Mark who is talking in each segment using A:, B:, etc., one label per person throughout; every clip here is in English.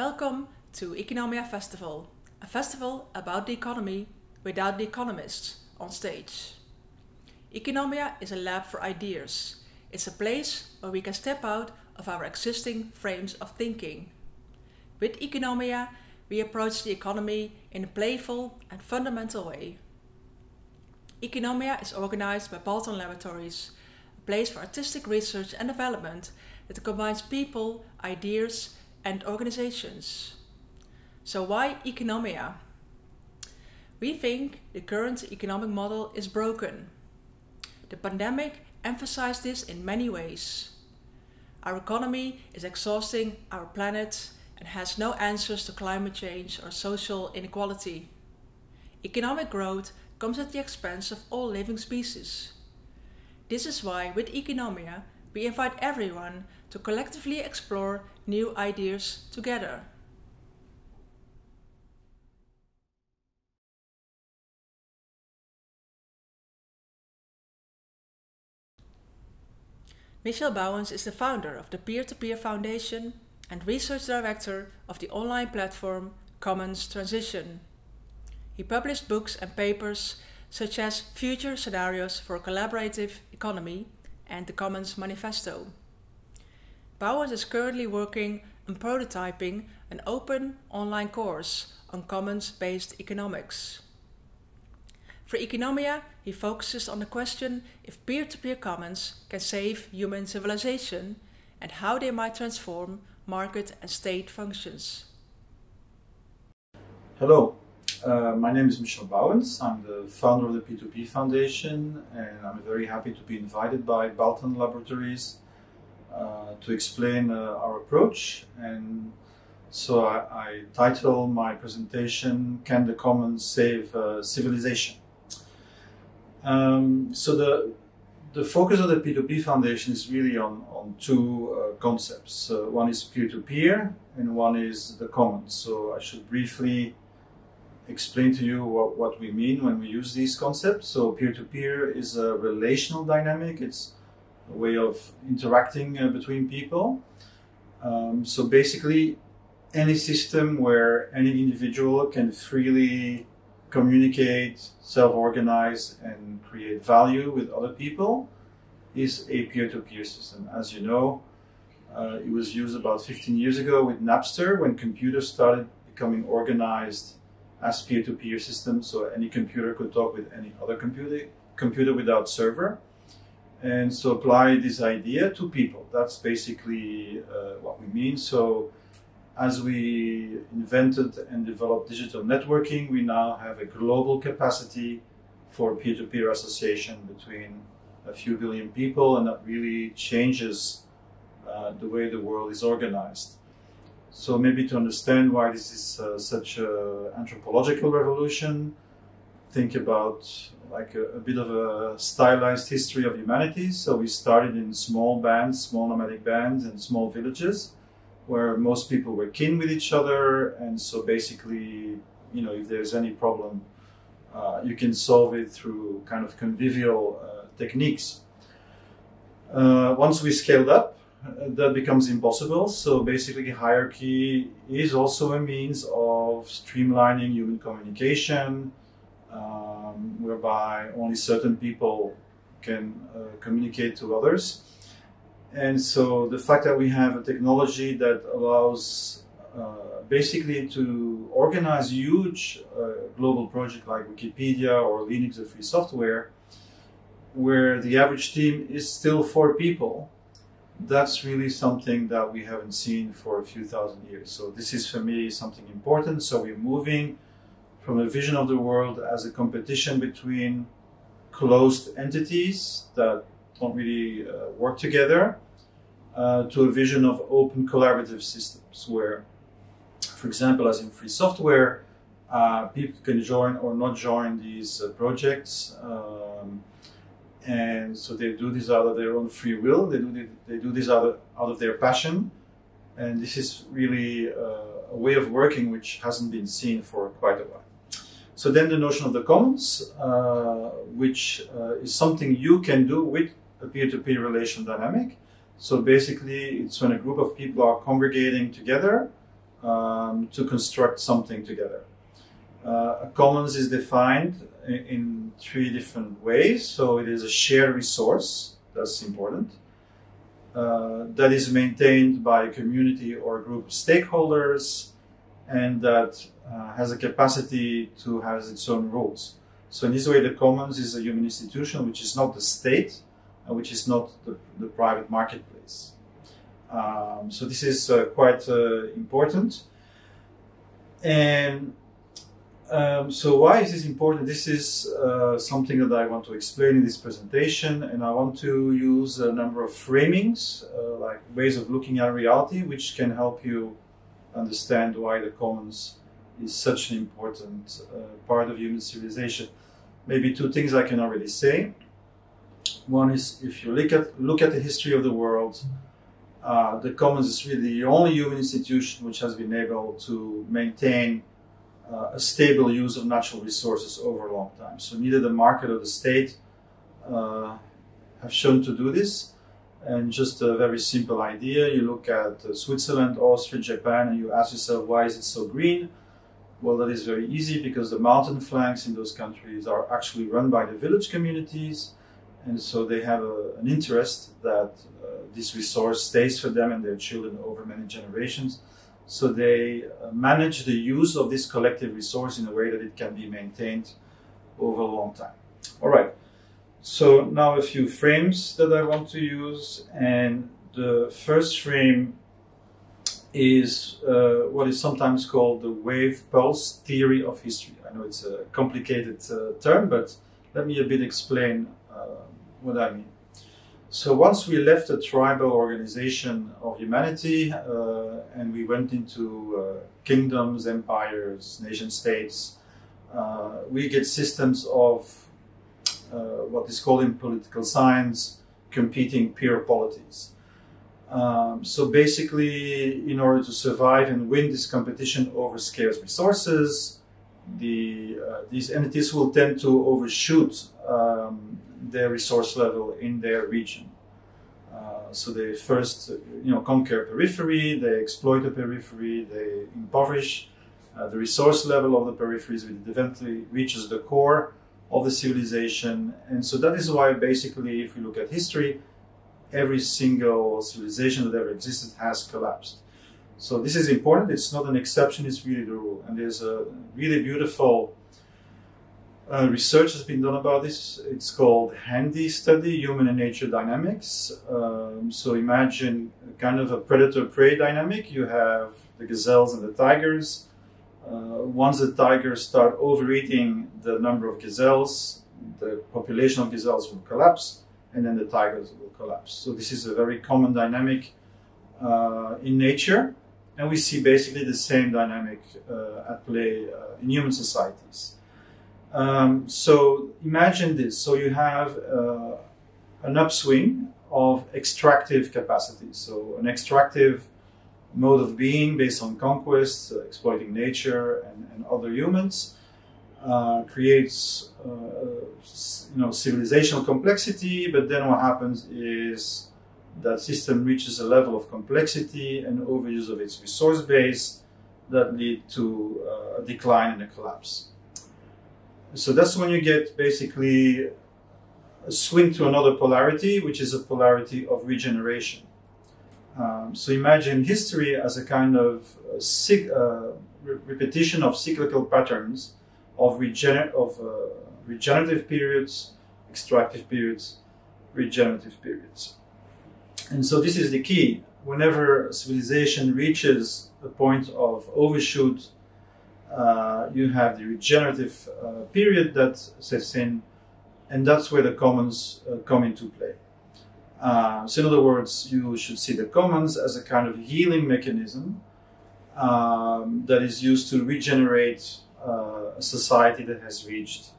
A: Welcome to Economia Festival, a festival about the economy without the economists on stage. Economia is a lab for ideas. It's a place where we can step out of our existing frames of thinking. With Economia, we approach the economy in a playful and fundamental way. Economia is organized by Bauwens Laboratories, a place for artistic research and development that combines people, ideas, and organizations. So why Economia? We think the current economic model is broken. The pandemic emphasized this in many ways. Our economy is exhausting our planet and has no answers to climate change or social inequality. Economic growth comes at the expense of all living species. This is why with Economia we invite everyone to collectively explore new ideas together. Michel Bauwens is the founder of the Peer-to-Peer Foundation and research director of the online platform Commons Transition. He published books and papers such as Future Scenarios for a Collaborative Economy and the Commons Manifesto. Bauwens is currently working on prototyping an open online course on commons-based economics. For Economia, he focuses on the question if peer-to-peer commons can save human civilization and how they might transform market and state functions.
B: Hello, my name is Michel Bauwens. I'm the founder of the P2P Foundation, and I'm very happy to be invited by Bauwens Laboratories to explain our approach. And so I title my presentation, Can the Commons Save Civilization? So the focus of the P2P Foundation is really on two concepts. One is peer-to-peer and one is the commons. So I should briefly explain to you what we mean when we use these concepts. So peer-to-peer is a relational dynamic. It's a way of interacting between people. So basically any system where any individual can freely communicate, self-organize, and create value with other people is a peer-to-peer system. As you know, it was used about 15 years ago with Napster when computers started becoming organized as peer-to-peer systems, so any computer could talk with any other computer without server. And so apply this idea to people. That's basically what we mean. So as we invented and developed digital networking, we now have a global capacity for peer-to-peer association between a few billion people, and that really changes the way the world is organized. So maybe to understand why this is such an anthropological revolution, think about like a bit of a stylized history of humanity. So we started in small bands, small nomadic bands and small villages, where most people were kin with each other, and so basically, you know, if there's any problem, you can solve it through kind of convivial techniques. Once we scaled up, that becomes impossible. So basically, hierarchy is also a means of streamlining human communication, whereby only certain people can communicate to others. And so the fact that we have a technology that allows basically to organize huge global projects like Wikipedia or Linux or free software, where the average team is still 4 people, that's really something that we haven't seen for a few thousand years. So this is for me something important. So we're moving from a vision of the world as a competition between closed entities that don't really work together, to a vision of open collaborative systems where, for example, as in free software, people can join or not join these projects, and so they do this out of their own free will. They do this out of their passion, and this is really a way of working which hasn't been seen for quite a while. So then the notion of the commons, which is something you can do with a peer-to-peer relation dynamic. So basically, it's when a group of people are congregating together to construct something together. A commons is defined in three different ways. So it is a shared resource, that's important, that is maintained by a community or a group of stakeholders, and that has a capacity to have its own rules. So in this way, the commons is a human institution which is not the state, and which is not the private marketplace. So this is quite important. And so why is this important? This is something that I want to explain in this presentation, and I want to use a number of framings, like ways of looking at reality, which can help you understand why the commons is such an important part of human civilization. Maybe two things I can already say. One is, if you look at the history of the world, the commons is really the only human institution which has been able to maintain a stable use of natural resources over a long time. So neither the market or the state have shown to do this. And just a very simple idea, you look at Switzerland, Austria, Japan, and you ask yourself, why is it so green? Well, that is very easy, because the mountain flanks in those countries are actually run by the village communities, and so they have an interest that this resource stays for them and their children over many generations. So they manage the use of this collective resource in a way that it can be maintained over a long time. All right, so now a few frames that I want to use, and the first frame is what is sometimes called the wave-pulse theory of history. I know it's a complicated term, but let me a bit explain what I mean. So once we left the tribal organization of humanity and we went into kingdoms, empires, nation states, we get systems of what is called in political science competing peer polities. So basically, in order to survive and win this competition over scarce resources, these entities will tend to overshoot their resource level in their region. So they first, conquer periphery, they exploit the periphery, they impoverish the resource level of the peripheries, which eventually reaches the core of the civilization. And so that is why, basically, if we look at history, every single civilization that ever existed has collapsed. So this is important. It's not an exception, it's really the rule. And there's a really beautiful research has been done about this. It's called HANDY study, Human and Nature Dynamics. So imagine kind of a predator-prey dynamic. You have the gazelles and the tigers. Once the tigers start overeating the number of gazelles, the population of gazelles will collapse, and then the tigers will collapse. So this is a very common dynamic in nature, and we see basically the same dynamic at play in human societies. So imagine this. So you have an upswing of extractive capacity. So an extractive mode of being based on conquest, exploiting nature and other humans, creates civilizational complexity. But then what happens is that system reaches a level of complexity and overuse of its resource base that lead to a decline and a collapse. So that's when you get basically a swing to another polarity, which is a polarity of regeneration. So imagine history as a kind of repetition of cyclical patterns of regenerative periods, extractive periods, regenerative periods. And so this is the key. Whenever a civilization reaches a point of overshoot, you have the regenerative period that sets in, and that's where the commons come into play. So in other words, you should see the commons as a kind of healing mechanism that is used to regenerate a society that has reached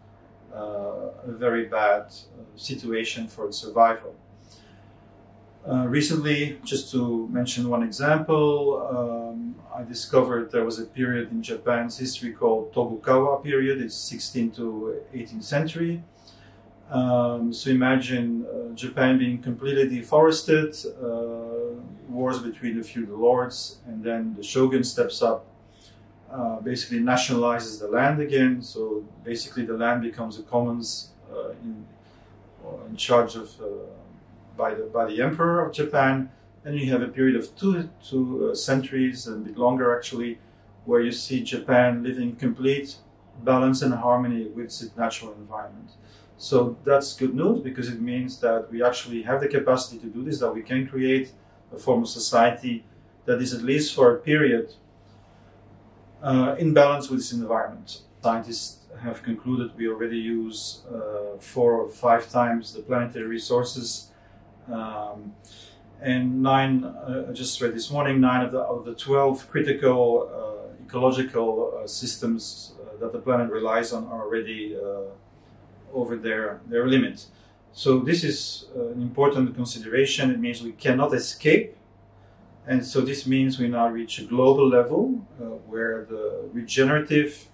B: a very bad situation for its survival. Recently, just to mention one example, I discovered there was a period in Japan's history called Tokugawa period. It's 16th to 18th century. So imagine Japan being completely deforested, wars between the feudal lords, and then the shogun steps up, basically nationalizes the land again. So basically the land becomes a commons in charge of by the emperor of Japan. And you have a period of two centuries, and a bit longer actually, where you see Japan living in complete balance and harmony with its natural environment. So that's good news, because it means that we actually have the capacity to do this, that we can create a form of society that is, at least for a period, in balance with its environment. Scientists have concluded we already use 4 or 5 times the planetary resources. And 9, I just read this morning, 9 of the 12 critical ecological systems that the planet relies on are already over their limit. So this is an important consideration. It means we cannot escape. And so this means we now reach a global level where the regenerative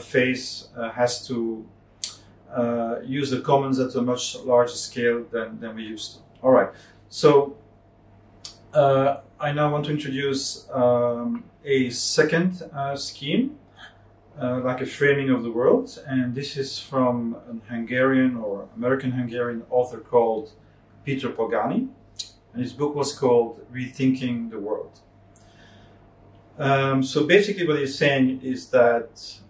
B: phase has to use the commons at a much larger scale than we used to. All right. So I now want to introduce a second scheme, like a framing of the world, and this is from an Hungarian or American-Hungarian author called Peter Pogani, and his book was called Rethinking the World. So basically what he's saying is that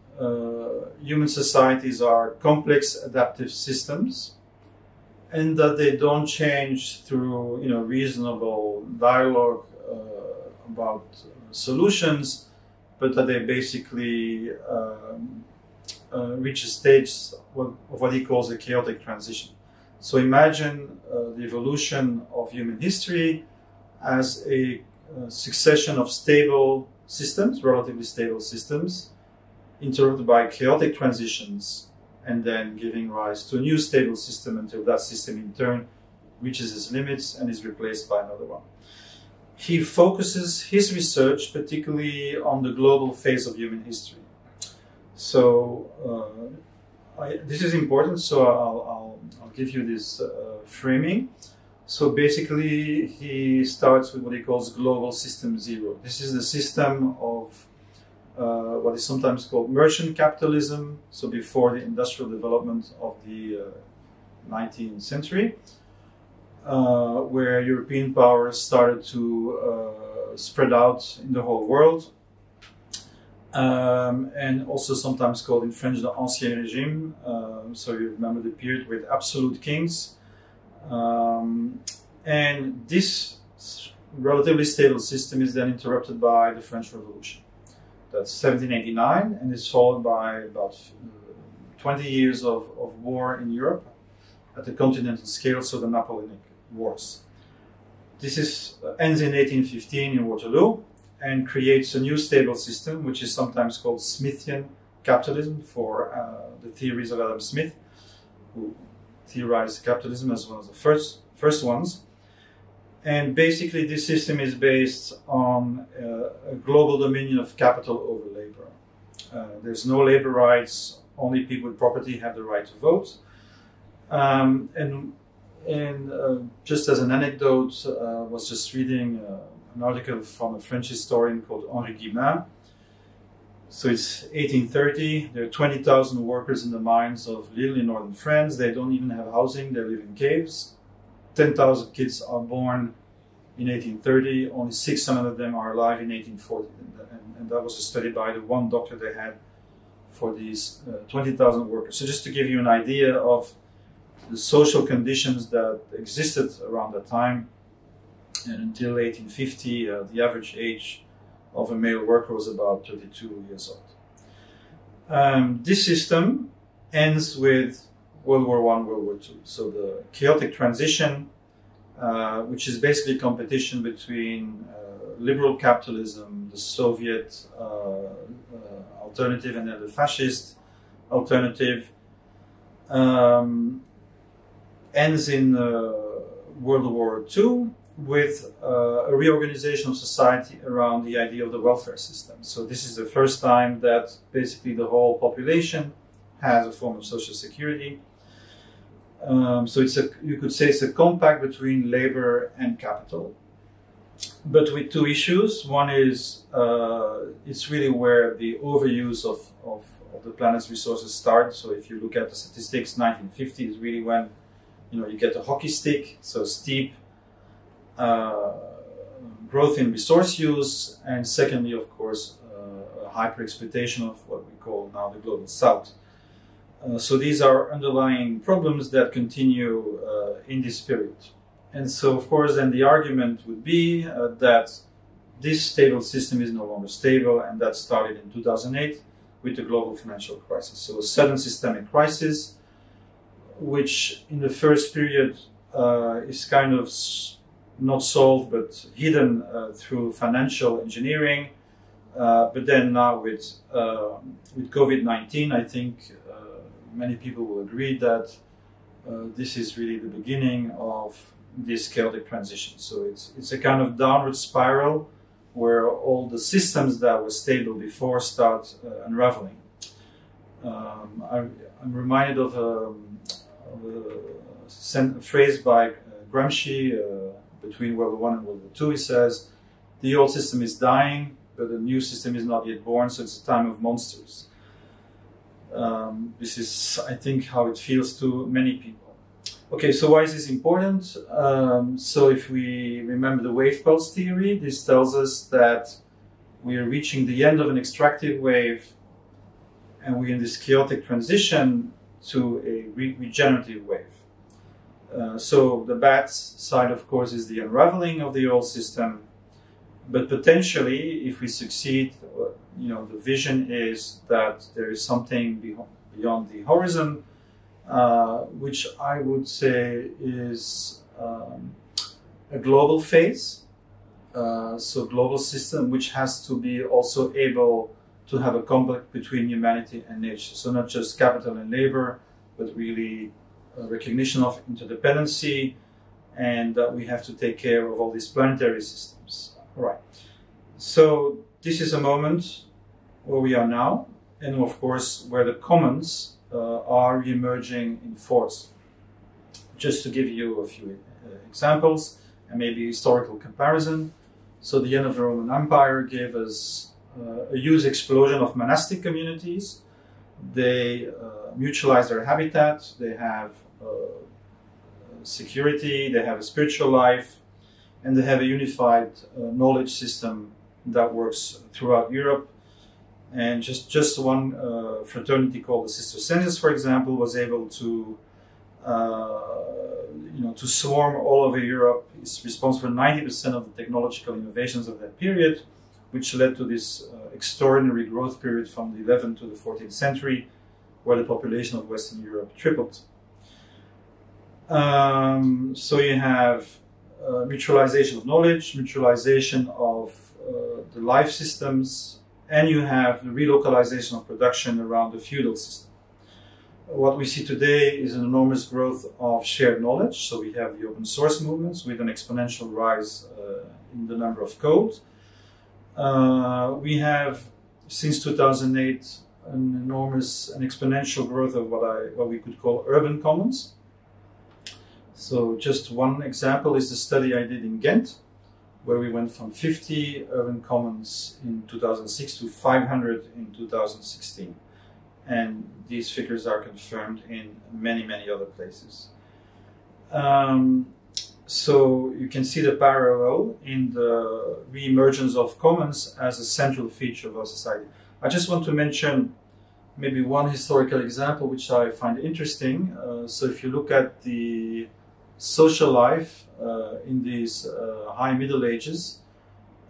B: human societies are complex adaptive systems, and that they don't change through reasonable dialogue about solutions, but that they basically reach a stage of what he calls a chaotic transition. So imagine the evolution of human history as a succession of stable systems, relatively stable systems, interrupted by chaotic transitions, and then giving rise to a new stable system until that system in turn reaches its limits and is replaced by another one. He focuses his research particularly on the global phase of human history. So this is important, so I'll give you this framing. So basically he starts with what he calls global system zero. This is the system of what is sometimes called merchant capitalism, so before the industrial development of the 19th century, where European powers started to spread out in the whole world, and also sometimes called in French the Ancien Régime, so you remember the period with absolute kings. And this relatively stable system is then interrupted by the French Revolution. That's 1789, and is followed by about 20 years of war in Europe at the continental scale, so the Napoleonic Wars. This ends in 1815 in Waterloo and creates a new stable system, which is sometimes called Smithian capitalism, for the theories of Adam Smith, who theorized capitalism as one of the first ones. And basically this system is based on a global dominion of capital over labor. There's no labor rights, only people with property have the right to vote. And just as an anecdote, I was just reading an article from a French historian called Henri Guillemin. So it's 1830, there are 20,000 workers in the mines of Lille in northern France. They don't even have housing, they live in caves. 10,000 kids are born in 1830, only 600 of them are alive in 1840. And that was a study by the one doctor they had for these 20,000 workers. So just to give you an idea of the social conditions that existed around that time, and until 1850, the average age of a male worker was about 32 years old. This system ends with World War I, World War II. So the chaotic transition, which is basically competition between liberal capitalism, the Soviet alternative, and then the fascist alternative, ends in World War II with a reorganization of society around the idea of the welfare system. So this is the first time that basically the whole population has a form of social security. So you could say it's a compact between labor and capital, but with two issues. One is it's really where the overuse of the planet's resources start. So if you look at the statistics, 1950 is really when you get a hockey stick, so steep growth in resource use, and secondly, of course, hyper exploitation of what we call now the global south. So these are underlying problems that continue in this period. And so, of course, then the argument would be that this stable system is no longer stable, and that started in 2008 with the global financial crisis. So a sudden systemic crisis, which in the first period is kind of not solved but hidden through financial engineering. But then now with COVID-19, I think many people will agree that this is really the beginning of this chaotic transition. So it's a kind of downward spiral where all the systems that were stable before start unraveling. I'm reminded of a phrase by Gramsci between World War I and World War II. He says, "The old system is dying, but the new system is not yet born, so it's a time of monsters." This is, I think, how it feels to many people. Okay, so why is this important? So if we remember the wave pulse theory, this tells us that we are reaching the end of an extractive wave, and we're in this chaotic transition to a regenerative wave. So the bad side, of course, is the unraveling of the old system. But potentially, if we succeed, the vision is that there is something beyond the horizon, which I would say is a global phase. So global system, which has to be also able to have a compact between humanity and nature. So not just capital and labor, but really recognition of interdependency, and that we have to take care of all these planetary systems. All right. So this is a moment where we are now, and of course where the commons are emerging in force. Just to give you a few examples and maybe historical comparison. So the end of the Roman Empire gave us a huge explosion of monastic communities. They mutualize their habitat, they have security, they have a spiritual life, and they have a unified knowledge system that works throughout Europe. And just one fraternity called the Cistercians, for example, was able to swarm all over Europe. It's responsible for 90% of the technological innovations of that period, which led to this extraordinary growth period from the 11th to the 14th century, where the population of Western Europe tripled. So you have mutualization of knowledge, mutualization of the life systems, and you have the relocalization of production around the feudal system. What we see today is an enormous growth of shared knowledge. So we have the open source movements with an exponential rise in the number of code. We have, since 2008, an exponential growth of what we could call urban commons. So just one example is the study I did in Ghent, where we went from 50 urban commons in 2006 to 500 in 2016. And these figures are confirmed in many, many other places. So you can see the parallel in the re-emergence of commons as a central feature of our society. I just want to mention maybe one historical example which I find interesting. So if you look at the social life in these high Middle Ages,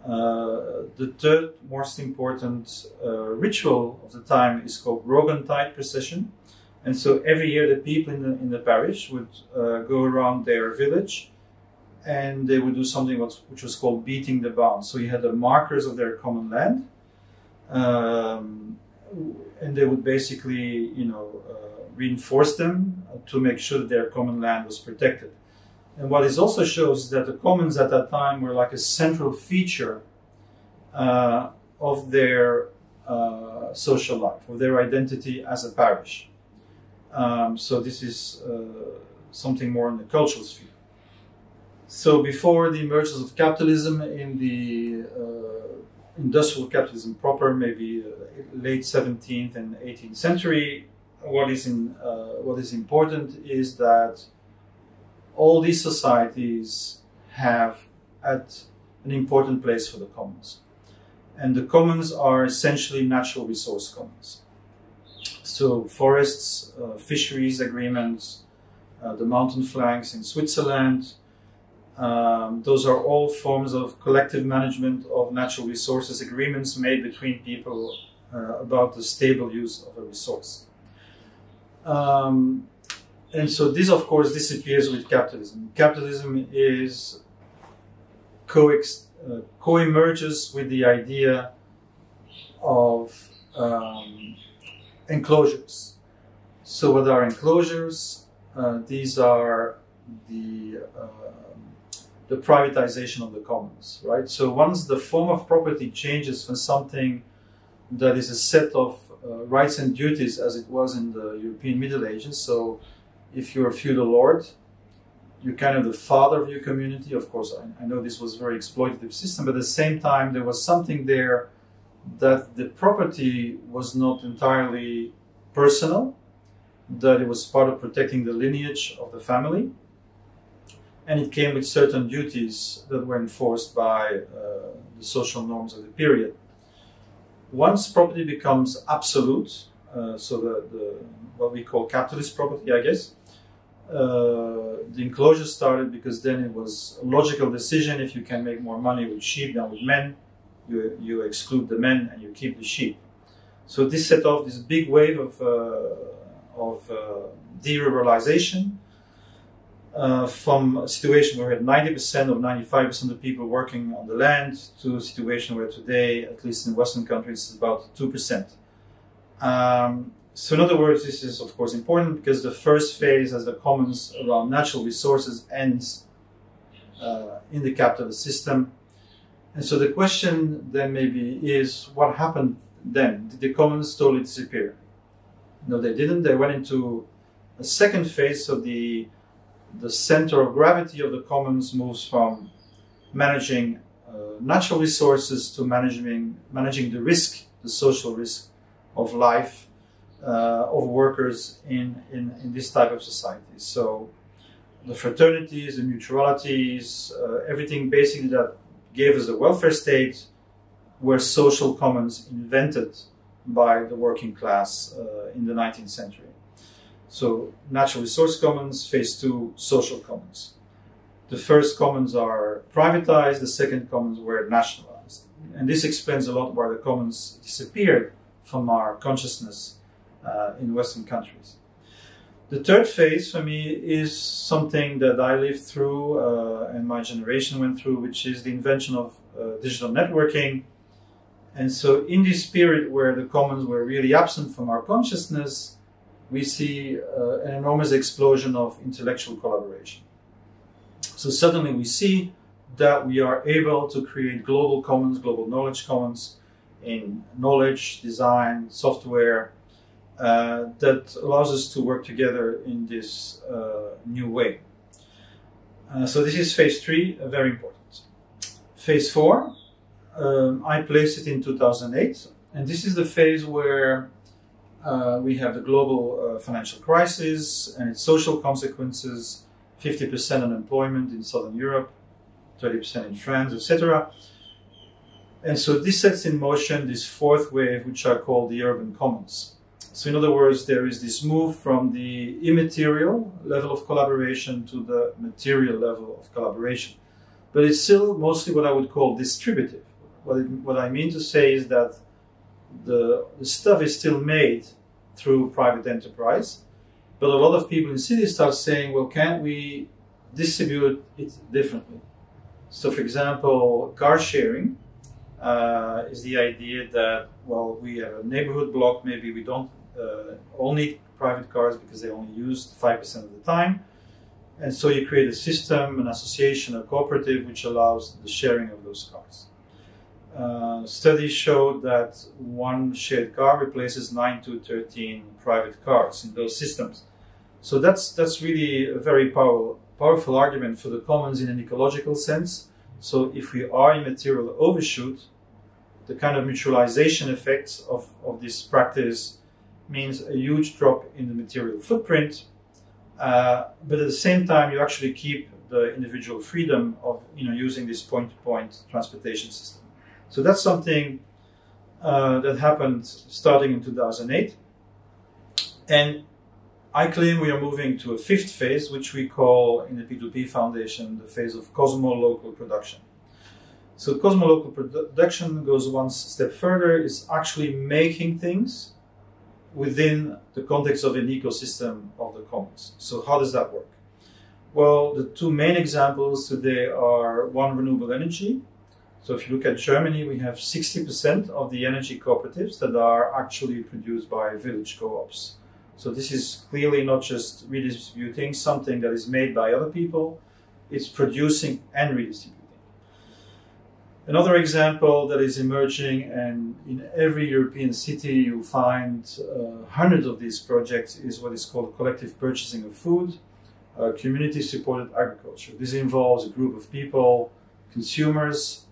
B: the third most important ritual of the time is called Rogentide procession. And so every year the people in the parish would go around their village, and they would do something which was called beating the bounds. So you had the markers of their common land, and they would basically, reinforce them to make sure that their common land was protected. And what this also shows is that the commons at that time were like a central feature of their social life, of their identity as a parish. So this is something more in the cultural sphere. So before the emergence of capitalism in the industrial capitalism proper, maybe late 17th and 18th century, what is important is that all these societies have at an important place for the commons. And the commons are essentially natural resource commons. So forests, fisheries agreements, the mountain flanks in Switzerland, those are all forms of collective management of natural resources, agreements made between people about the stable use of a resource. And so this, of course, disappears with capitalism. Capitalism is co-emerges with the idea of enclosures. So what are enclosures? These are the privatization of the commons, right? So once the form of property changes from something that is a set of rights and duties as it was in the European Middle Ages, so if you're a feudal lord, you're kind of the father of your community. Of course, I know this was a very exploitative system, but at the same time, there was something there that the property was not entirely personal, that it was part of protecting the lineage of the family, and it came with certain duties that were enforced by the social norms of the period. Once property becomes absolute, so the what we call capitalist property, I guess, the enclosure started because then it was a logical decision. If you can make more money with sheep than with men, you exclude the men and you keep the sheep. So this set off this big wave of deruralization from a situation where we had 90% or 95% of the people working on the land to a situation where today, at least in Western countries, it's about 2%. So in other words, this is of course important because the first phase as the commons around natural resources ends in the capitalist system. And so the question then maybe is, what happened then? Did the commons totally disappear? No, they didn't. They went into a second phase. So the center of gravity of the commons moves from managing natural resources to managing the risk, the social risk of life of workers in this type of society. So the fraternities, the mutualities, everything basically that gave us a welfare state were social commons invented by the working class in the 19th century. So natural resource commons, phase two, social commons. The first commons are privatized, the second commons were nationalized. And this explains a lot why the commons disappeared from our consciousness in Western countries. The third phase for me is something that I lived through and my generation went through, which is the invention of digital networking. And so in this period where the commons were really absent from our consciousness, we see an enormous explosion of intellectual collaboration. So suddenly we see that we are able to create global commons, global knowledge commons in knowledge, design, software, that allows us to work together in this new way. So this is phase three, very important. Phase four, I placed it in 2008, and this is the phase where we have the global financial crisis and its social consequences, 50% unemployment in Southern Europe, 30% in France, etc. And so this sets in motion this fourth wave, which are called the urban commons. So in other words, there is this move from the immaterial level of collaboration to the material level of collaboration. But it's still mostly what I would call distributive. What I mean to say is that the stuff is still made through private enterprise, but a lot of people in cities start saying, well, can't we distribute it differently? So for example, car sharing is the idea that, well, we have a neighborhood block, maybe we don't all need private cars because they only use 5% of the time. And so you create a system, an association, a cooperative, which allows the sharing of those cars. Studies show that one shared car replaces 9 to 13 private cars in those systems. So that's really a very powerful argument for the commons in an ecological sense. So if we are in material overshoot, the kind of mutualization effects of this practice means a huge drop in the material footprint, but at the same time you actually keep the individual freedom of using this point-to-point transportation system. So that's something that happened starting in 2008, and I claim we are moving to a fifth phase, which we call in the P2P Foundation the phase of cosmo-local production. So cosmo-local production goes one step further, it's actually making things within the context of an ecosystem of the commons. So how does that work? Well, the two main examples today are one, renewable energy. So if you look at Germany, we have 60% of the energy cooperatives that are actually produced by village co-ops. So this is clearly not just redistributing something that is made by other people, it's producing and redistributing. Another example that is emerging, and in every European city you find hundreds of these projects, is what is called collective purchasing of food, community-supported agriculture. This involves a group of people, consumers,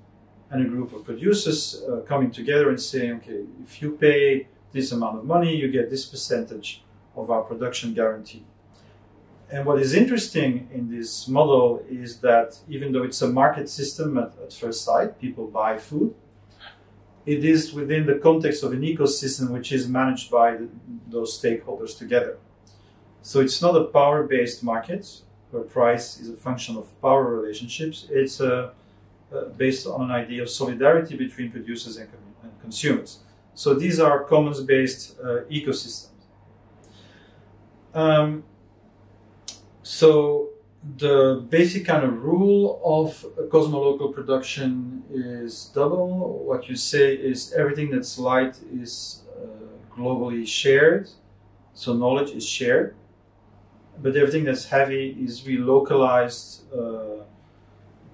B: and a group of producers coming together and saying, okay, if you pay this amount of money, you get this percentage of our production guarantee. And what is interesting in this model is that even though it's a market system at first sight, people buy food, it is within the context of an ecosystem which is managed by those stakeholders together. So it's not a power-based market where price is a function of power relationships. It's based on an idea of solidarity between producers and consumers. So these are commons-based ecosystems. So the basic kind of rule of cosmolocal production is double. What you say is everything that's light is globally shared, so knowledge is shared, but everything that's heavy is relocalized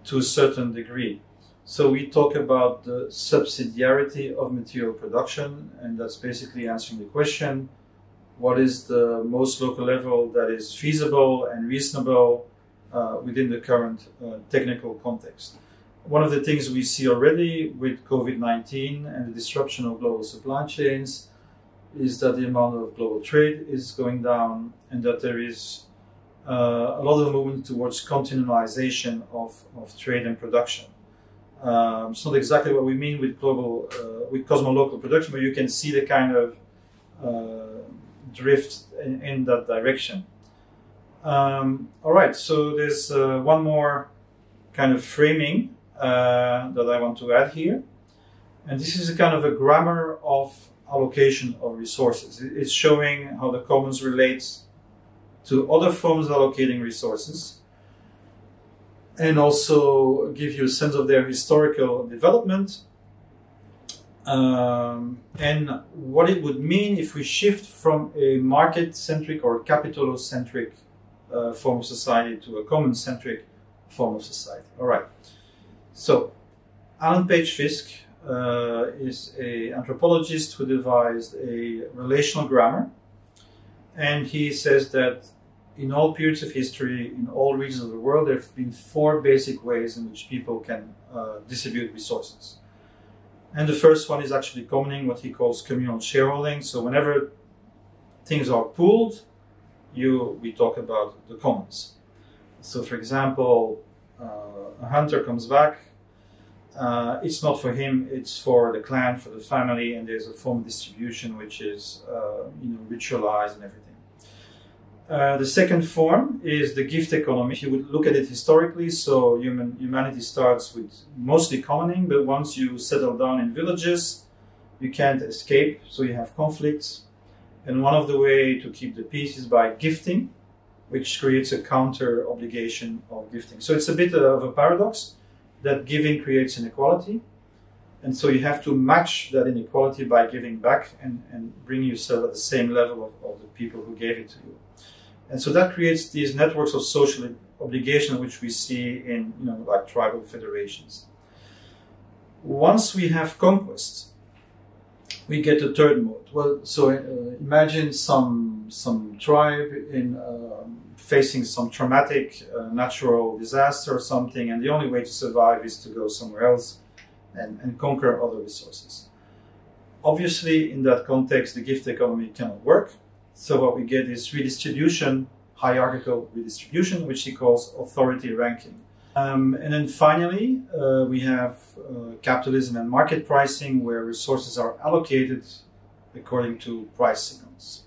B: to a certain degree. So we talk about the subsidiarity of material production, and that's basically answering the question, what is the most local level that is feasible and reasonable within the current technical context. One of the things we see already with COVID-19 and the disruption of global supply chains is that the amount of global trade is going down, and that there is a lot of movement towards continualization of trade and production. It's not exactly what we mean with cosmolocal production, but you can see the kind of drift in that direction. All right, so there's one more kind of framing that I want to add here. And this is a kind of a grammar of allocation of resources. It's showing how the commons relates to other forms of allocating resources, and also give you a sense of their historical development, and what it would mean if we shift from a market-centric or capitalocentric form of society to a common-centric form of society. All right. So, Alan Page Fisk is an anthropologist who devised a relational grammar, and he says that in all periods of history, in all regions of the world, there have been four basic ways in which people can distribute resources. And the first one is actually commoning, what he calls communal shareholding. So whenever things are pooled, we talk about the commons. So for example, a hunter comes back, it's not for him, it's for the clan, for the family, and there's a form of distribution which is ritualized and everything. The second form is the gift economy. If you would look at it historically, so humanity starts with mostly commoning, but once you settle down in villages, you can't escape, so you have conflicts. And one of the ways to keep the peace is by gifting, which creates a counter obligation of gifting. So it's a bit of a paradox that giving creates inequality. And so you have to match that inequality by giving back and bring yourself at the same level of the people who gave it to you. And so that creates these networks of social obligation, which we see in, like tribal federations. Once we have conquest, we get a third mode. Well, so imagine some some tribe in facing some traumatic natural disaster or something, and the only way to survive is to go somewhere else and conquer other resources. Obviously, in that context, the gift economy cannot work. So what we get is redistribution, hierarchical redistribution, which he calls authority ranking. And then finally, we have capitalism and market pricing, where resources are allocated according to price signals.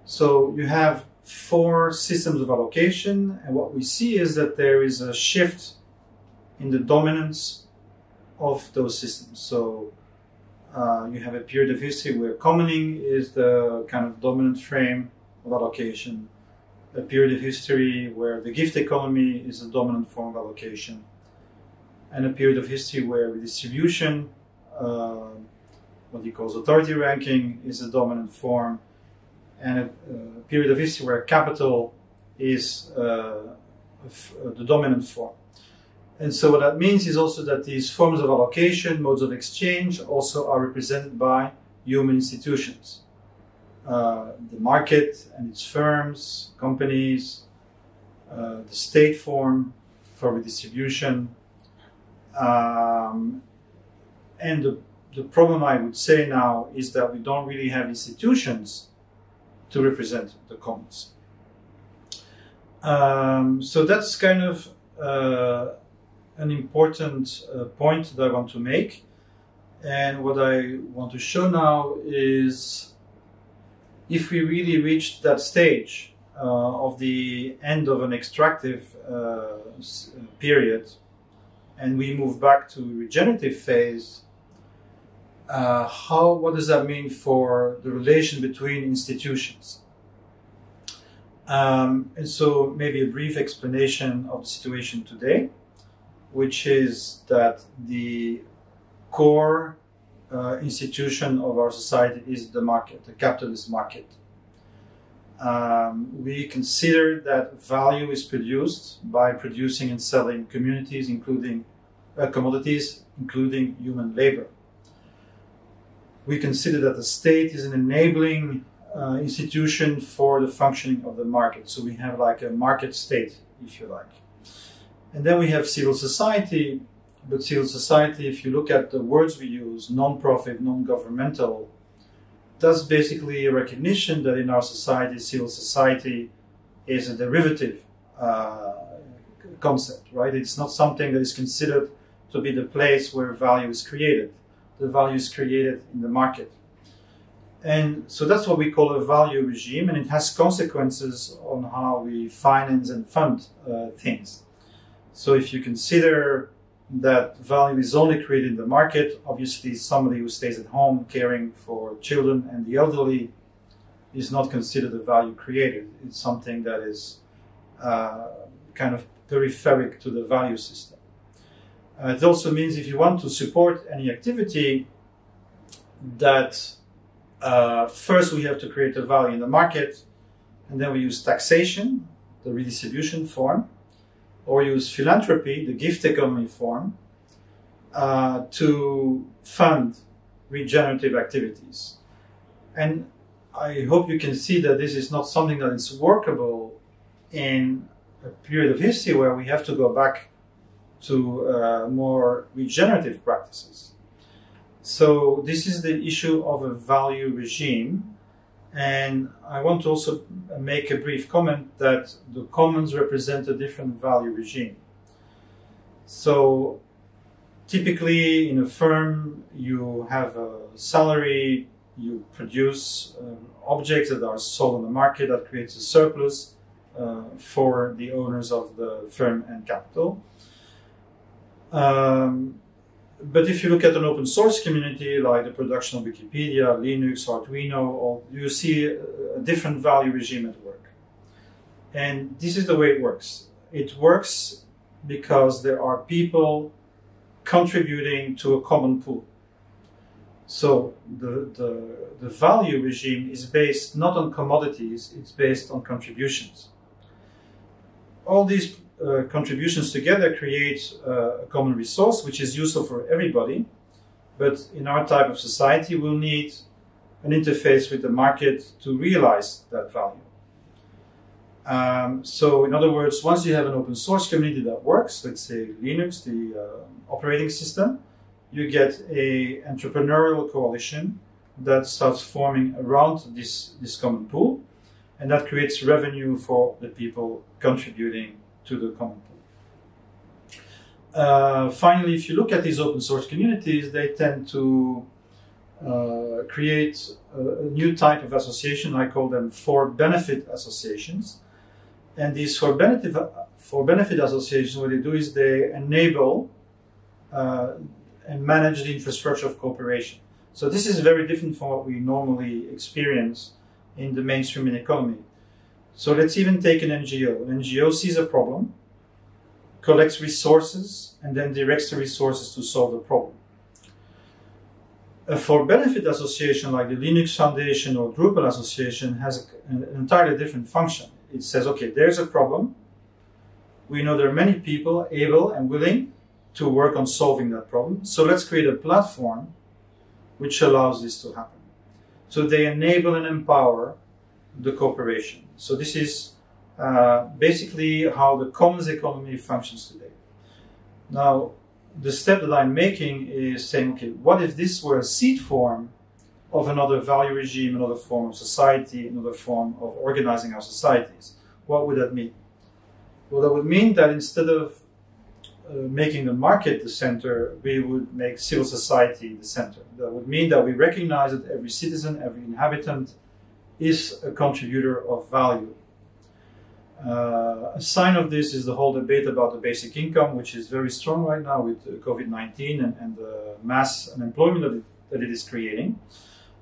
B: So you have 4 systems of allocation, and what we see is that there is a shift in the dominance of those systems. So you have a period of history where commoning is the kind of dominant frame of allocation, a period of history where the gift economy is the dominant form of allocation, and a period of history where redistribution, what he calls authority ranking, is the dominant form, and a period of history where capital is the dominant form. And so what that means is also that these forms of allocation, modes of exchange, also are represented by human institutions. The market and its firms, companies, the state form for redistribution. And the problem, I would say now, is that we don't really have institutions to represent the commons. So that's kind of an important point that I want to make. And what I want to show now is, if we really reached that stage of the end of an extractive period, and we move back to regenerative phase, what does that mean for the relation between institutions? And so maybe a brief explanation of the situation today, which is that the core institution of our society is the market, the capitalist market. We consider that value is produced by producing and selling communities, including commodities, including human labor. We consider that the state is an enabling institution for the functioning of the market. So we have like a market state, if you like. And then we have civil society, but civil society, if you look at the words we use, non-profit, non-governmental, that's basically a recognition that in our society, civil society is a derivative concept, right? It's not something that is considered to be the place where value is created. The value is created in the market. And so that's what we call a value regime, and it has consequences on how we finance and fund things. So if you consider that value is only created in the market, obviously somebody who stays at home caring for children and the elderly is not considered a value created. It's something that is kind of peripheric to the value system. It also means if you want to support any activity, that first we have to create a value in the market, and then we use taxation, the redistribution form, or use philanthropy, the gift economy form, to fund regenerative activities. And I hope you can see that this is not something that is workable in a period of history where we have to go back to more regenerative practices. So this is the issue of a value regime. And I want to also make a brief comment that the commons represent a different value regime. So typically in a firm, you have a salary, you produce objects that are sold on the market that creates a surplus for the owners of the firm and capital. But if you look at an open source community like the production of Wikipedia, Linux, Arduino, you see a different value regime at work. And this is the way it works. It works because there are people contributing to a common pool. So the value regime is based not on commodities, it's based on contributions. All these contributions together create a common resource which is useful for everybody, but in our type of society we'll need an interface with the market to realize that value. So in other words, once you have an open source community that works, let's say Linux, the operating system, you get a entrepreneurial coalition that starts forming around this common pool, and that creates revenue for the people contributing to the common pool. Finally, if you look at these open source communities, they tend to create a new type of association. I call them for-benefit associations. And these for-benefit associations, what they do is they enable and manage the infrastructure of cooperation. So this is very different from what we normally experience in the mainstream economy. So let's even take an NGO. An NGO sees a problem, collects resources, and then directs the resources to solve the problem. A for-benefit association like the Linux Foundation or Drupal Association has an entirely different function. It says, okay, there's a problem. We know there are many people able and willing to work on solving that problem. So let's create a platform which allows this to happen. So they enable and empower the cooperation. So this is basically how the commons economy functions today. Now, the step that I'm making is saying, okay, what if this were a seed form of another value regime, another form of society, another form of organizing our societies? What would that mean? Well, that would mean that instead of making the market the center, we would make civil society the center. That would mean that we recognize that every citizen, every inhabitant is a contributor of value. A sign of this is the whole debate about the basic income, which is very strong right now with COVID-19 and the mass unemployment that it is creating.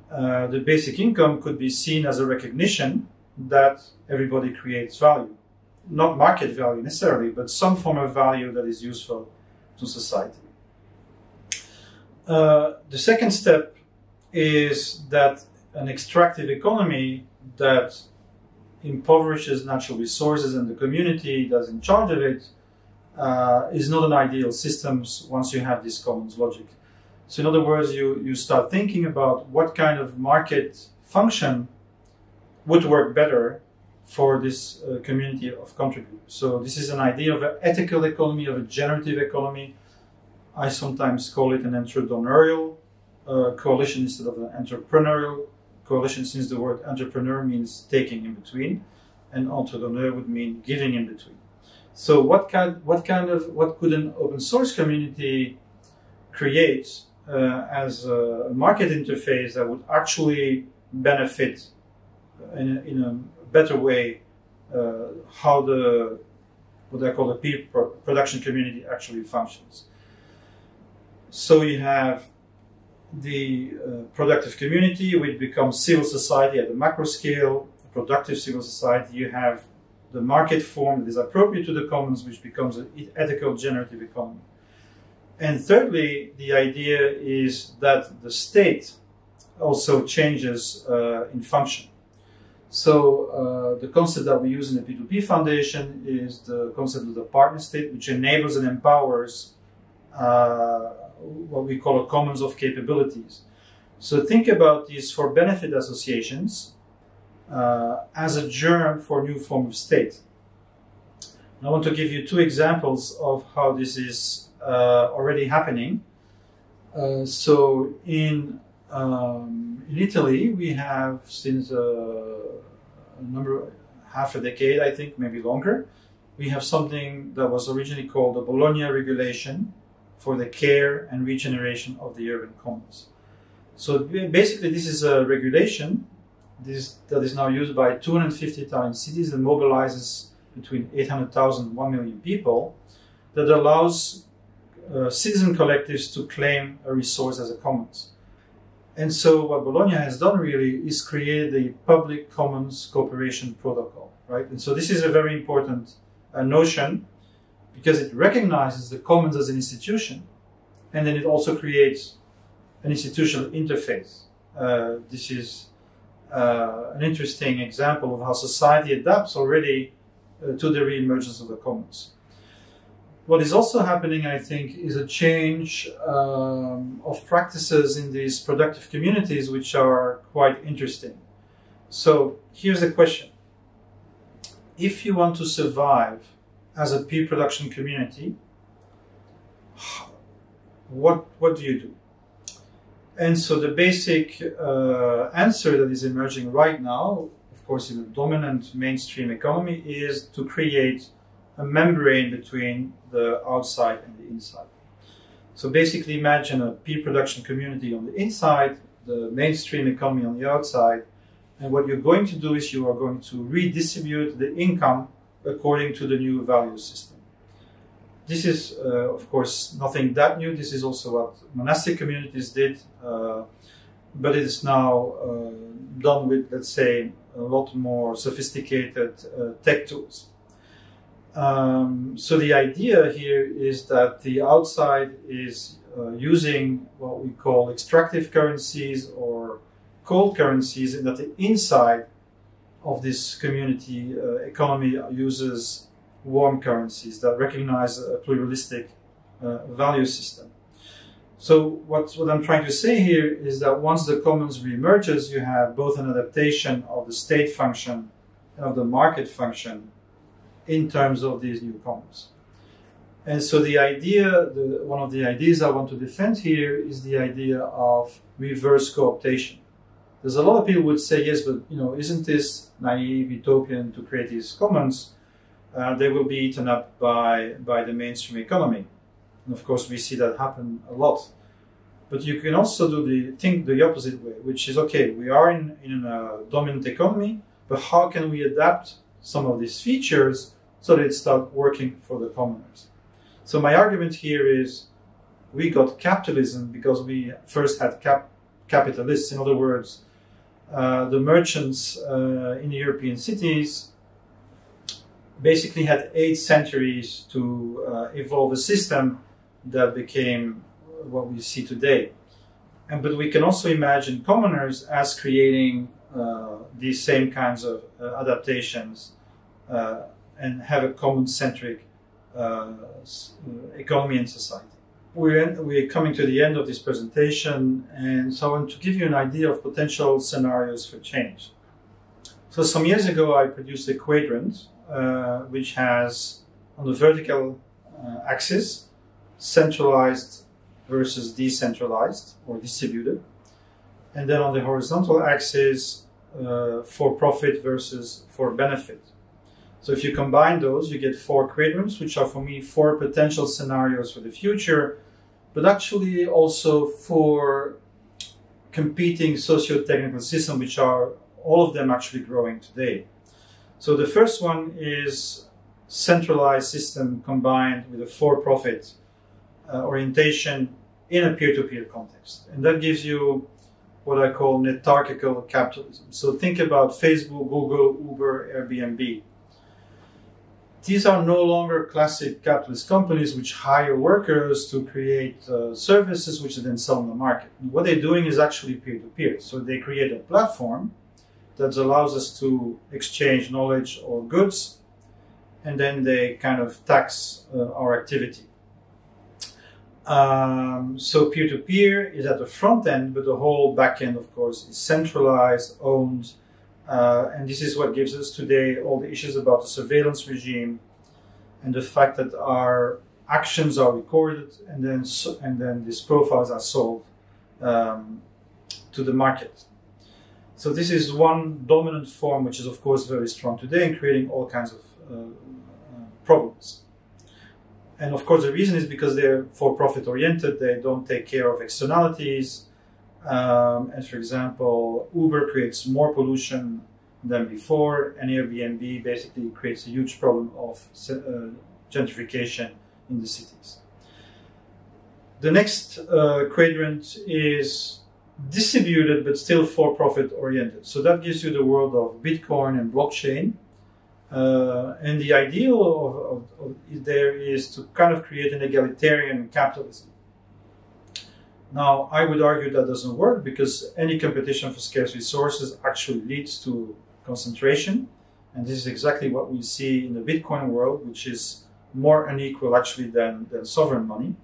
B: The basic income could be seen as a recognition that everybody creates value. Not market value necessarily, but some form of value that is useful to society. The second step is that an extractive economy that impoverishes natural resources and the community that's in charge of it is not an ideal system once you have this commons logic. So in other words, you start thinking about what kind of market function would work better for this community of contributors. So this is an idea of an ethical economy, of a generative economy. I sometimes call it an entrepreneurial coalition instead of an entrepreneurial coalition, since the word entrepreneur means taking in between, and entrepreneur would mean giving in between. So what could an open source community create as a market interface that would actually benefit in a better way how what I call the peer production community actually functions. So you have the productive community, which becomes civil society at the macro scale, a productive civil society. You have the market form that is appropriate to the commons, which becomes an ethical generative economy. And thirdly, the idea is that the state also changes in function. So the concept that we use in the P2P Foundation is the concept of the partner state, which enables and empowers what we call a commons of capabilities. So think about these for-benefit associations as a germ for a new form of state. And I want to give you two examples of how this is already happening. So in Italy, we have since half a decade, I think, maybe longer, we have something that was originally called the Bologna Regulation for the care and regeneration of the urban commons. So basically, this is a regulation that is now used by 250 Italian cities and mobilizes between 800,000 and 1 million people, that allows citizen collectives to claim a resource as a commons. And so what Bologna has done really is create the public commons cooperation protocol, right? And so this is a very important notion, because it recognizes the commons as an institution, and then it also creates an institutional interface. This is an interesting example of how society adapts already to the re-emergence of the commons. What is also happening, I think, is a change of practices in these productive communities, which are quite interesting. So here's the question. If you want to survive as a peer production community, what do you do? And so the basic answer that is emerging right now, of course, in the dominant mainstream economy, is to create a membrane between the outside and the inside. So basically imagine a peer production community on the inside, the mainstream economy on the outside, and what you're going to do is you are going to redistribute the income according to the new value system. This is, of course, nothing that new. This is also what monastic communities did, but it is now done with, let's say, a lot more sophisticated tech tools. So the idea here is that the outside is using what we call extractive currencies or cold currencies, and that the inside of this community economy uses warm currencies that recognize a pluralistic value system. So what I'm trying to say here is that once the commons reemerges, you have both an adaptation of the state function and of the market function in terms of these new commons. And so the idea, one of the ideas I want to defend here is the idea of reverse cooptation. There's a lot of people would say, yes, but isn't this naive, utopian to create these commons? They will be eaten up by the mainstream economy. And of course, we see that happen a lot. But you can also think the opposite way, which is, okay, we are in a dominant economy, but how can we adapt some of these features so that it starts working for the commoners? So my argument here is we got capitalism because we first had capitalists. In other words, the merchants in the European cities basically had 8 centuries to evolve a system that became what we see today. But we can also imagine commoners as creating these same kinds of adaptations and have a common-centric economy and society. We're coming to the end of this presentation, and so I want to give you an idea of potential scenarios for change. So some years ago, I produced a quadrant which has, on the vertical axis, centralized versus decentralized or distributed, and then on the horizontal axis, for profit versus for benefit. So if you combine those, you get 4 quadrants, which are for me 4 potential scenarios for the future, but actually also 4 competing socio-technical systems, which are all of them actually growing today. So the first one is centralized system combined with a for-profit orientation in a peer-to-peer context. And that gives you what I call netarchical capitalism. So think about Facebook, Google, Uber, Airbnb. These are no longer classic capitalist companies which hire workers to create services which they then sell on the market. What they're doing is actually peer-to-peer. So they create a platform that allows us to exchange knowledge or goods, and then they kind of tax our activity. So peer-to-peer is at the front end, but the whole back end, of course, is centralized, owned, and this is what gives us today all the issues about the surveillance regime and the fact that our actions are recorded and then these profiles are sold to the market. So this is one dominant form, which is of course very strong today and creating all kinds of problems. And of course the reason is because they're for-profit oriented, they don't take care of externalities. And for example, Uber creates more pollution than before, and Airbnb basically creates a huge problem of gentrification in the cities. The next quadrant is distributed but still for-profit oriented. So that gives you the world of Bitcoin and blockchain. And the ideal of there is to kind of create an egalitarian capitalism. Now, I would argue that doesn't work because any competition for scarce resources actually leads to concentration. And this is exactly what we see in the Bitcoin world, which is more unequal actually than sovereign money.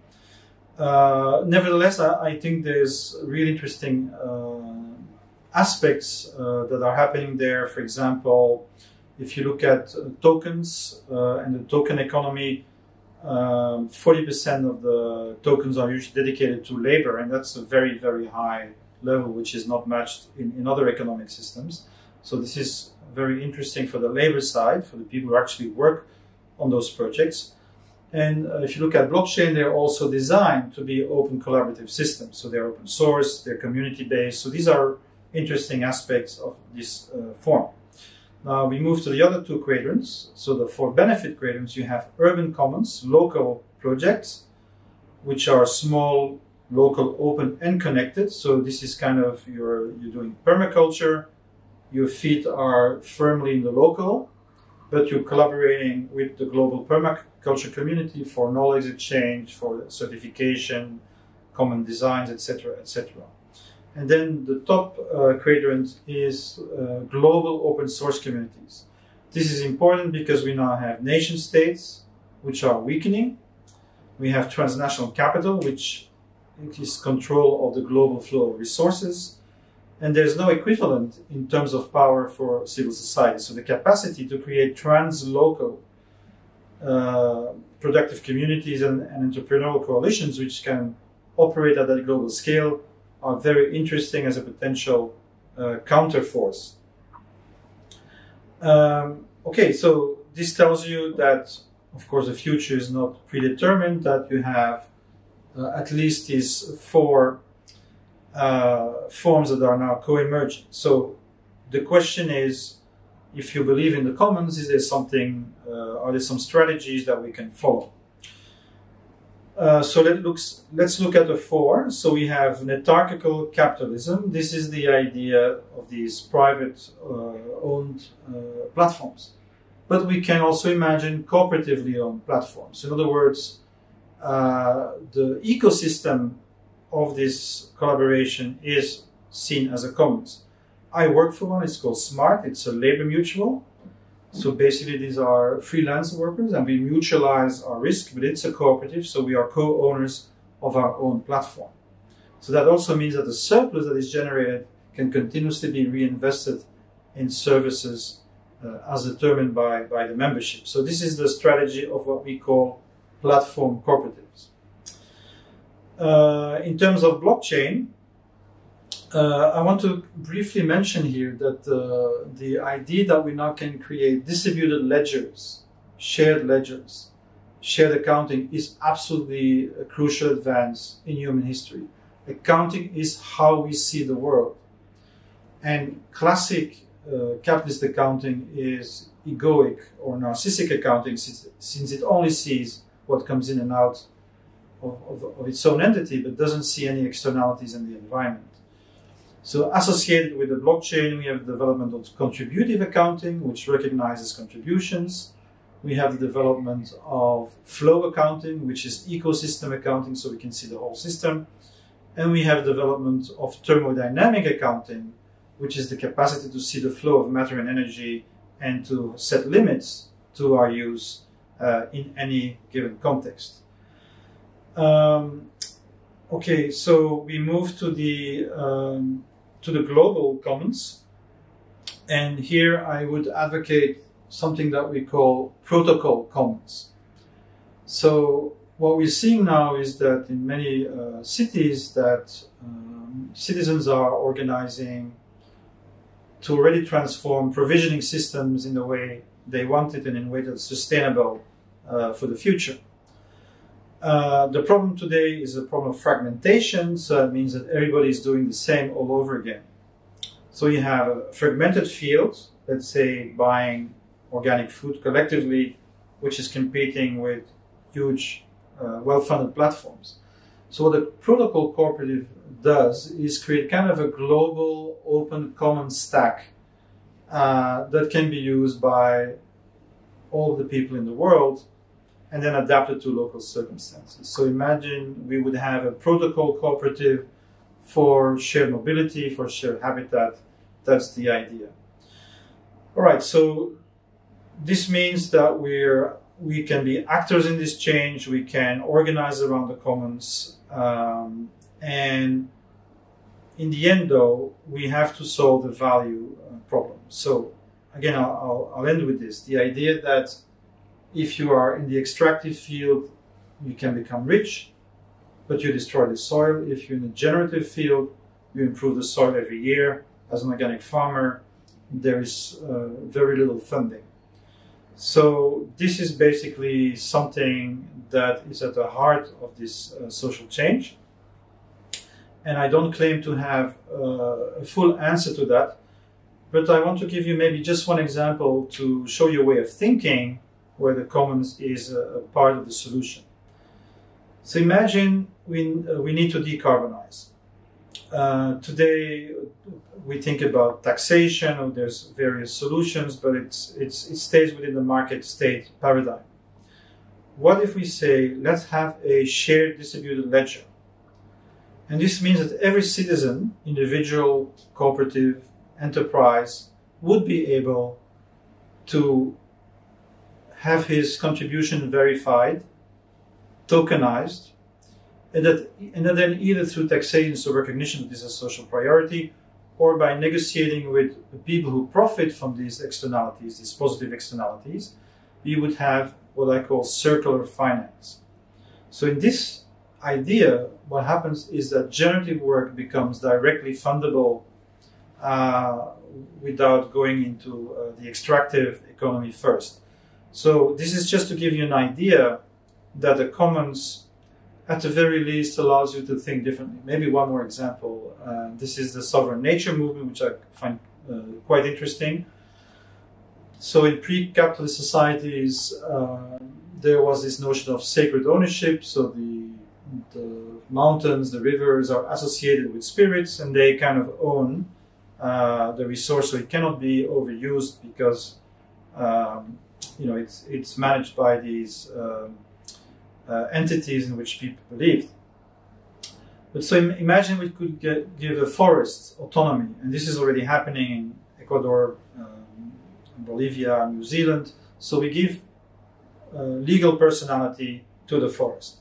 B: Nevertheless, I think there's really interesting aspects that are happening there. For example, if you look at tokens and the token economy, 40% of the tokens are usually dedicated to labor, and that's a very, very high level, which is not matched in other economic systems. So this is very interesting for the labor side, for the people who actually work on those projects. And if you look at blockchain, they're also designed to be open collaborative systems. So they're open source, they're community-based. So these are interesting aspects of this form. Now we move to the other two quadrants. So the for benefit quadrants, you have urban commons, local projects, which are small, local, open, and connected. So this is kind of you're doing permaculture. Your feet are firmly in the local, but you're collaborating with the global permaculture community for knowledge exchange, for certification, common designs, etc., etc. And then the top quadrant is global open source communities. This is important because we now have nation states, which are weakening. We have transnational capital, which is control of the global flow of resources. And there's no equivalent in terms of power for civil society. So the capacity to create translocal productive communities and entrepreneurial coalitions which can operate at that global scale are very interesting as a potential counterforce. Okay, so this tells you that, of course, the future is not predetermined, that you have at least these four forms that are now co-emerging. So the question is, if you believe in the commons, is there something, are there some strategies that we can follow? So let's look at the four. So we have netarchical capitalism. This is the idea of these private owned platforms. But we can also imagine cooperatively owned platforms. In other words, the ecosystem of this collaboration is seen as a commons. I work for one, it's called SMART, it's a labor mutual. So basically these are freelance workers and we mutualize our risk, but it's a cooperative, so we are co-owners of our own platform. So that also means that the surplus that is generated can continuously be reinvested in services as determined by the membership. So this is the strategy of what we call platform cooperatives. In terms of blockchain, I want to briefly mention here that the idea that we now can create distributed ledgers, shared accounting is absolutely a crucial advance in human history. Accounting is how we see the world. And classic capitalist accounting is egoic or narcissistic accounting since it only sees what comes in and out of its own entity, but doesn't see any externalities in the environment. So associated with the blockchain, we have the development of contributive accounting, which recognizes contributions. We have the development of flow accounting, which is ecosystem accounting, so we can see the whole system. And we have development of thermodynamic accounting, which is the capacity to see the flow of matter and energy and to set limits to our use in any given context. Okay, so we move to the global commons, and here I would advocate something that we call protocol commons. So what we're seeing now is that in many cities that citizens are organizing to already transform provisioning systems in the way they want it and in a way that's sustainable for the future. The problem today is a problem of fragmentation, so it means that everybody is doing the same all over again. So you have a fragmented field, let's say buying organic food collectively, which is competing with huge, well-funded platforms. So what the protocol cooperative does is create kind of a global, open, common stack that can be used by all the people in the world and then adapted to local circumstances. So imagine we would have a protocol cooperative for shared mobility, for shared habitat. That's the idea. All right, so this means that we can be actors in this change, we can organize around the commons, and in the end, though, we have to solve the value problem. So, again, I'll end with this. The idea that if you are in the extractive field, you can become rich, but you destroy the soil. If you're in the generative field, you improve the soil every year. As an organic farmer, there is very little funding. So this is basically something that is at the heart of this social change. And I don't claim to have a full answer to that, but I want to give you maybe just one example to show you a way of thinking where the commons is a part of the solution. So imagine we need to decarbonize. Today we think about taxation, or there's various solutions, but it stays within the market state paradigm. What if we say, let's have a shared distributed ledger? And this means that every citizen, individual, cooperative, enterprise, would be able to have his contribution verified, tokenized, and that then either through taxation, so recognition that this is a social priority, or by negotiating with the people who profit from these externalities, these positive externalities, we would have what I call circular finance. So in this idea, what happens is that generative work becomes directly fundable without going into the extractive economy first. So this is just to give you an idea that the commons, at the very least, allows you to think differently. Maybe one more example. This is the sovereign nature movement, which I find quite interesting. So in pre-capitalist societies, there was this notion of sacred ownership. So the mountains, the rivers are associated with spirits, and they kind of own the resource, so it cannot be overused because it's managed by these entities in which people believed. But so imagine we could give a forest autonomy, and this is already happening in Ecuador, Bolivia, New Zealand. So we give legal personality to the forest.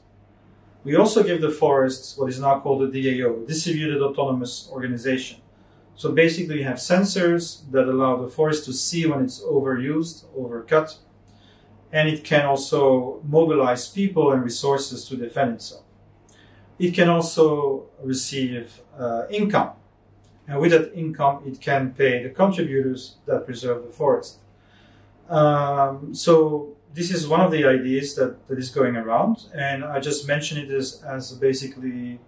B: We also give the forests what is now called a DAO, Distributed Autonomous Organization. So basically you have sensors that allow the forest to see when it's overused, overcut, and it can also mobilize people and resources to defend itself. It can also receive income, and with that income it can pay the contributors that preserve the forest. So this is one of the ideas that is going around, and I just mention it as basically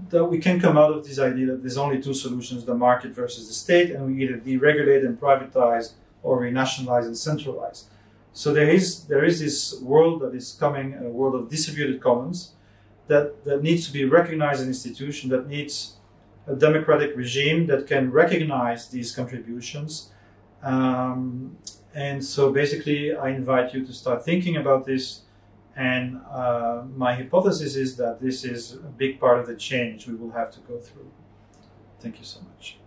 B: that we can come out of this idea that there's only two solutions, the market versus the state, and we either deregulate and privatize or we nationalize and centralize. So there is this world that is coming, a world of distributed commons, that needs to be recognized as an institution, that needs a democratic regime that can recognize these contributions. And so basically I invite you to start thinking about this, and my hypothesis is that this is a big part of the change we will have to go through. Thank you so much.